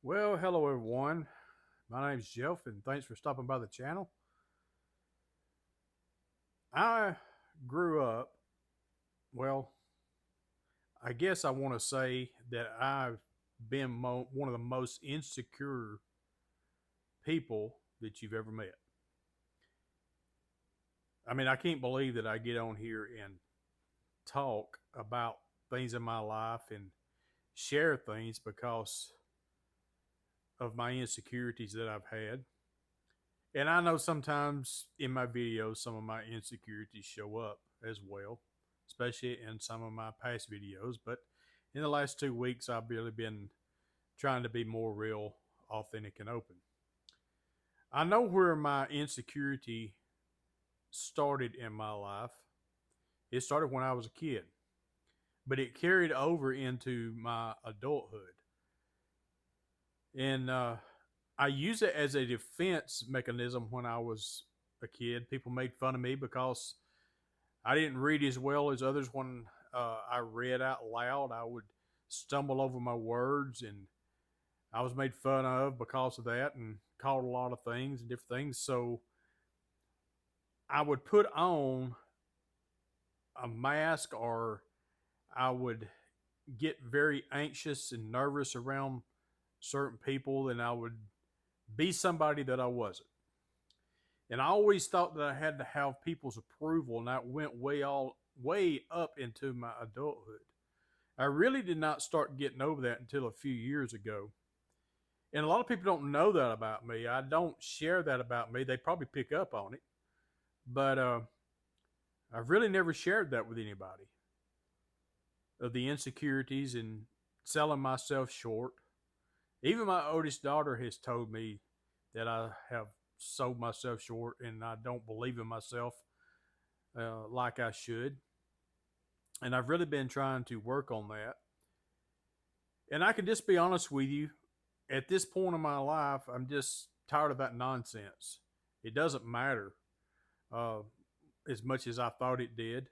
Well, hello everyone. My name's Jeff, and thanks for stopping by the channel. I grew up, well, I guess I want to say that I've been one of the most insecure people that you've ever met. I mean, I can't believe that I get on here and talk about things in my life and share things because of my insecurities that I've had. And I know sometimes in my videos, some of my insecurities show up as well, especially in some of my past videos. But in the last 2 weeks, I've really been trying to be more real, authentic, and open. I know where my insecurity started in my life. It started when I was a kid, but it carried over into my adulthood. And I use it as a defense mechanism when I was a kid. People made fun of me because I didn't read as well as others. When I read out loud, I would stumble over my words, and I was made fun of because of that and called a lot of things and different things. So I would put on a mask, or I would get very anxious and nervous around certain people, and I would be somebody that I wasn't. And I always thought that I had to have people's approval, and that went way up into my adulthood. I really did not start getting over that until a few years ago. And a lot of people don't know that about me. I don't share that about me. They probably pick up on it, but I've really never shared that with anybody, of the insecurities and selling myself short. Even my oldest daughter has told me that I have sold myself short and I don't believe in myself like I should. And I've really been trying to work on that. And I can just be honest with you, at this point in my life, I'm just tired of that nonsense. It doesn't matter uh, as much as I thought it did.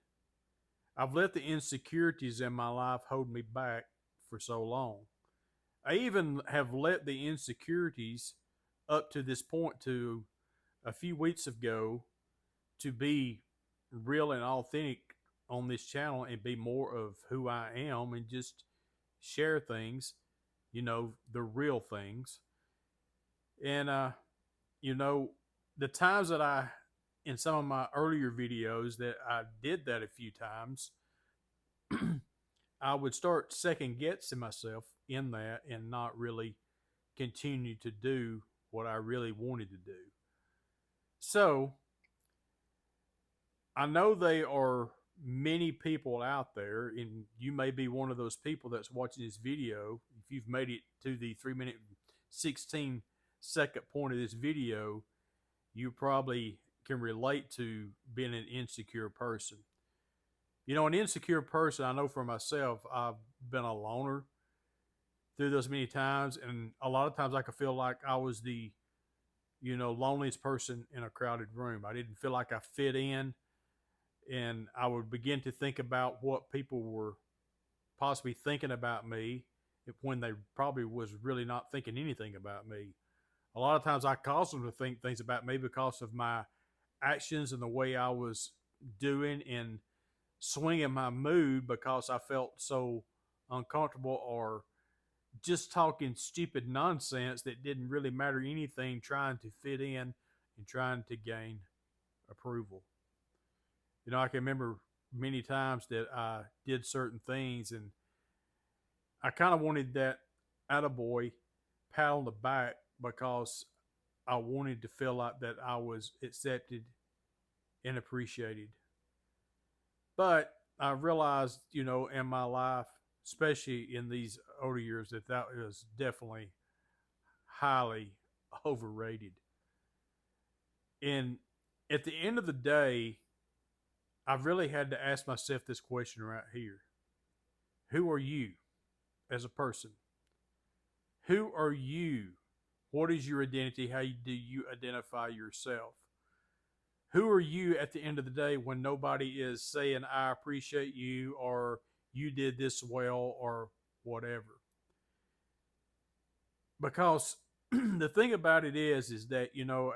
I've let the insecurities in my life hold me back for so long. I even have let the insecurities up to this point, to a few weeks ago, to be real and authentic on this channel and be more of who I am and just share things, the real things. And, you know, the times that in some of my earlier videos that I did that a few times, I would start second guessing myself in that and not really continue to do what I really wanted to do. So I know there are many people out there, and you may be one of those people that's watching this video. If you've made it to the 3 minute 16-second point of this video, you probably can relate to being an insecure person. An insecure person, I know for myself, I've been a loner through those many times, and a lot of times I could feel like I was the loneliest person in a crowded room. I didn't feel like I fit in, and I would begin to think about what people were possibly thinking about me when they probably was really not thinking anything about me. A lot of times I caused them to think things about me because of my actions and the way I was doing and swinging my mood, because I felt so uncomfortable or just talking stupid nonsense that didn't really matter anything, trying to fit in and trying to gain approval. I can remember many times that I did certain things, and I kind of wanted that attaboy pat on the back because I wanted to feel like that I was accepted and appreciated. But I realized, in my life, especially in these older years, that was definitely highly overrated. And at the end of the day, I've really had to ask myself this question right here. Who are you as a person? Who are you? What is your identity? How do you identify yourself? Who are you at the end of the day when nobody is saying, I appreciate you, or you did this well, or whatever? because the thing about it is that,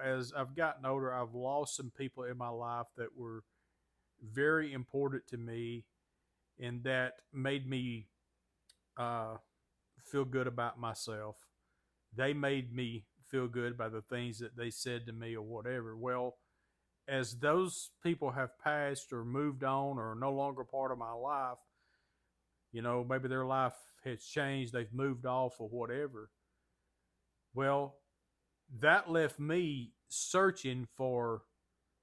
as I've gotten older, I've lost some people in my life that were very important to me and that made me uh, feel good about myself. They made me feel good by the things that they said to me or whatever. Well, as those people have passed or moved on or are no longer part of my life, maybe their life has changed, they've moved off or whatever. Well, that left me searching for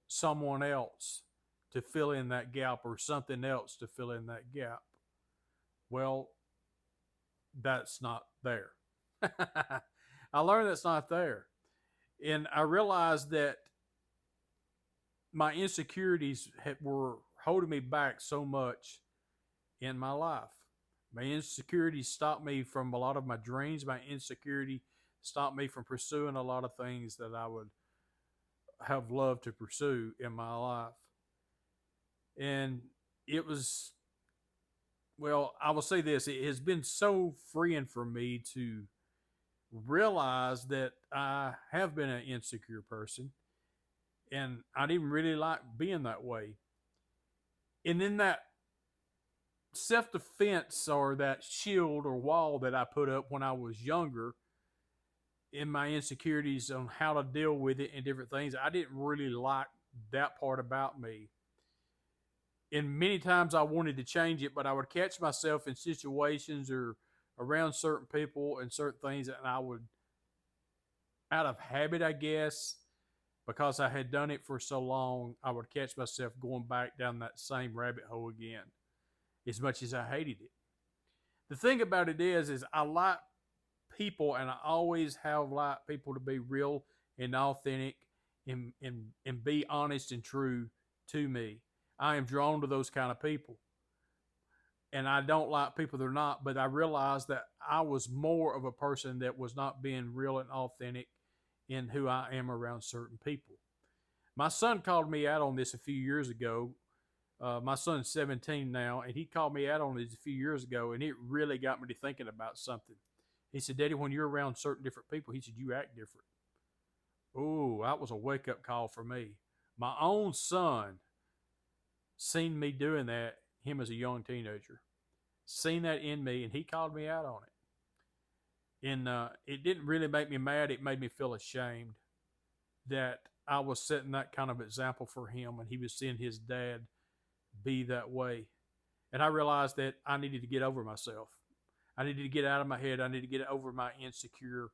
someone else to fill in that gap or something else to fill in that gap. Well, that's not there. I learned that's not there. And I realized that my insecurities were holding me back so much in my life. My insecurities stopped me from a lot of my dreams. My insecurity stopped me from pursuing a lot of things that I would have loved to pursue in my life. And it was, well, I will say this, it has been so freeing for me to realize that I have been an insecure person and I didn't really like being that way. And in that self defense or that shield or wall that I put up when I was younger, in my insecurities on how to deal with it and different things, I didn't really like that part about me. And many times I wanted to change it, but I would catch myself in situations or around certain people and certain things, and I would, out of habit, I guess, because I had done it for so long, I would catch myself going back down that same rabbit hole again, as much as I hated it. The thing about it is I like people, and I always have liked people to be real and authentic and be honest and true to me. I am drawn to those kind of people. And I don't like people that are not, but I realized that I was more of a person that was not being real and authentic in who I am around certain people. My son called me out on this a few years ago. My son's 17 now, and he called me out on this a few years ago, and it really got me to thinking about something. He said, Daddy, when you're around certain different people, he said, you act different. Oh, that was a wake up call for me. My own son seen me doing that, him as a young teenager, seen that in me, and he called me out on it. And it didn't really make me mad. It made me feel ashamed that I was setting that kind of example for him, and he was seeing his dad be that way. And I realized that I needed to get over myself. I needed to get out of my head. I needed to get over my insecure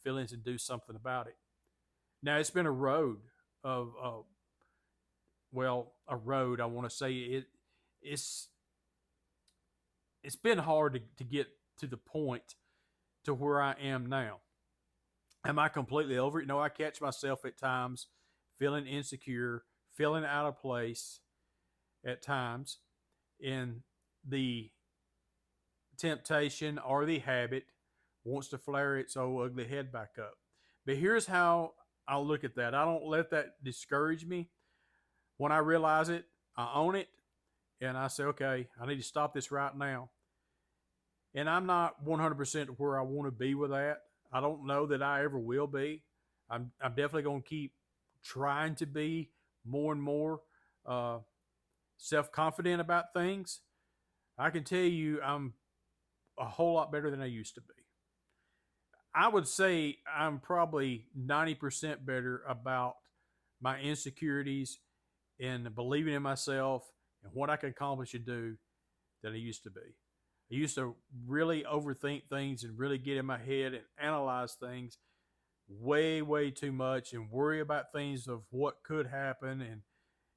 feelings and do something about it. Now, it's been a road of, a road. I want to say it's it's been hard to get to the point to where I am now. Am I completely over it? No, I catch myself at times feeling insecure, feeling out of place at times, and the temptation or the habit wants to flare its old ugly head back up. But here's how I look at that. I don't let that discourage me. When I realize it, I own it, and I say, okay, I need to stop this right now. And I'm not 100% where I want to be with that. I don't know that I ever will be. I'm definitely going to keep trying to be more and more uh, self confident about things. I can tell you I'm a whole lot better than I used to be. I would say I'm probably 90% better about my insecurities and believing in myself and what I can accomplish and do than I used to be. I used to really overthink things and really get in my head and analyze things way, way too much and worry about things of what could happen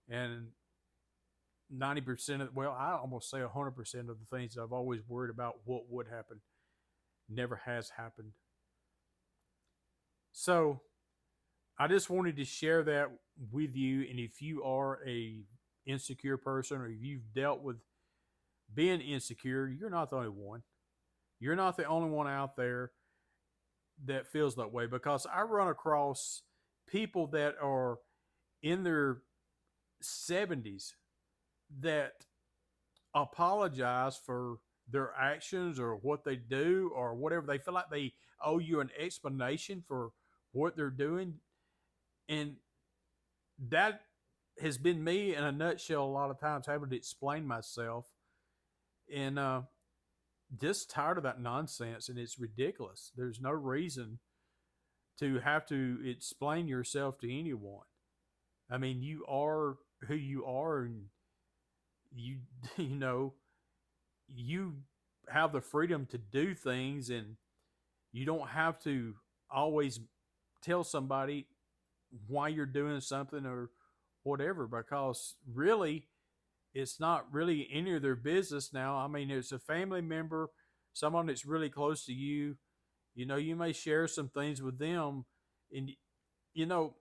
and 90% of, well, I almost say 100% of the things that I've always worried about what would happen never has happened. So I just wanted to share that with you. And if you are a insecure person or if you've dealt with being insecure, you're not the only one. You're not the only one out there that feels that way, because I run across people that are in their 70s that apologize for their actions or what they do or whatever. They feel like they owe you an explanation for what they're doing. And that has been me in a nutshell a lot of times, having to explain myself. And just tired of that nonsense. And it's ridiculous. There's no reason to have to explain yourself to anyone. I mean, you are who you are, and you you know you have the freedom to do things, and you don't have to always tell somebody why you're doing something or whatever, because really it's not really any of their business now. I mean, it's a family member, someone that's really close to you. You may share some things with them, and you know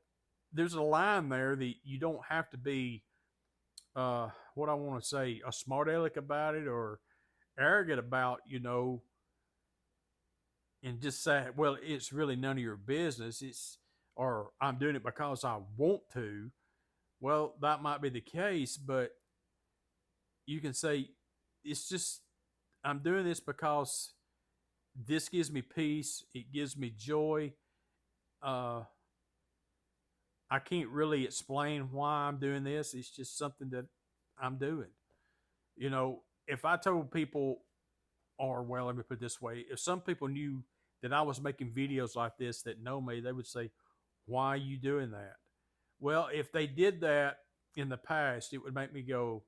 there's a line there that you don't have to be what I want to say, a smart aleck about it or arrogant about, and just say, well, it's really none of your business. Or I'm doing it because I want to. Well, that might be the case, but you can say, it's just, I'm doing this because this gives me peace. It gives me joy. Uh, I can't really explain why I'm doing this. It's just something that I'm doing. If I told people, or well, let me put it this way, if some people knew that I was making videos like this that know me, they would say, why are you doing that? Well, if they did that in the past, it would make me go,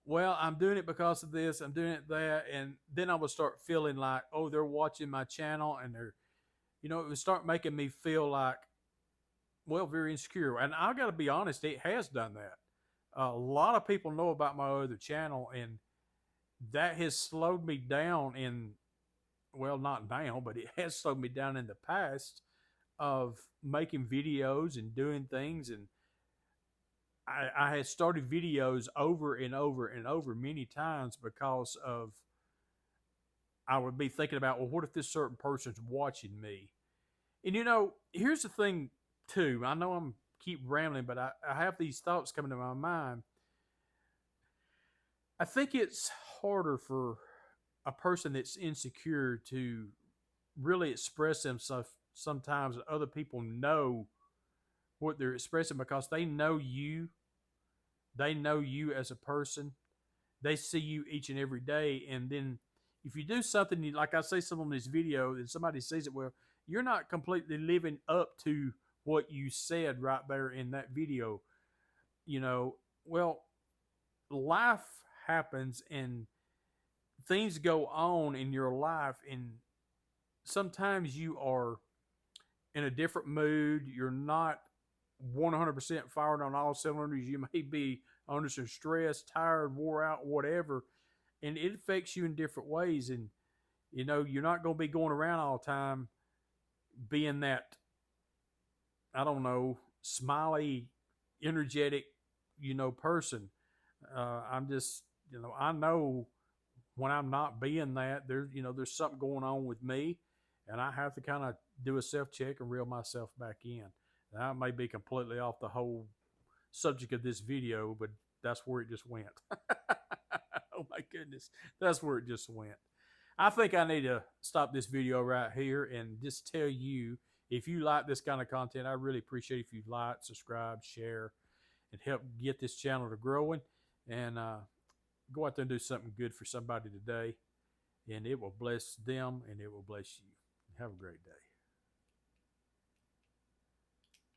well, I'm doing it because of this, I'm doing it that. And then I would start feeling like, oh, they're watching my channel, and it would start making me feel like, well, very insecure. And I got to be honest, it has done that. A lot of people know about my other channel, and that has slowed me down in, well, not now, but it has slowed me down in the past of making videos and doing things. And I had started videos over and over and over many times because of, I would be thinking about, well, what if this certain person's watching me? And here's the thing too. I know I'm keep rambling, but I have these thoughts coming to my mind. I think it's harder for a person that's insecure to really express themselves sometimes. Other people know what they're expressing because they know you as a person, they see you each and every day. And then if you do something, like I say something on this video, and somebody sees it, well, you're not completely living up to what you said right there in that video. Well, life happens, and things go on in your life, and sometimes you are in a different mood. You're not 100% fired on all cylinders. You may be under some stress, tired, wore out, whatever, and it affects you in different ways. And you're not going to be going around all the time being that, I don't know, smiley, energetic, person. I'm just, I know when I'm not being that, there's something going on with me, and I have to kind of do a self check and reel myself back in. Now, I may be completely off the whole subject of this video, but that's where it just went. Oh my goodness, that's where it just went. I think I need to stop this video right here and just tell you, if you like this kind of content, I really appreciate if you like, subscribe, share, and help get this channel to growing. And go out there and do something good for somebody today, and it will bless them and it will bless you. Have a great day.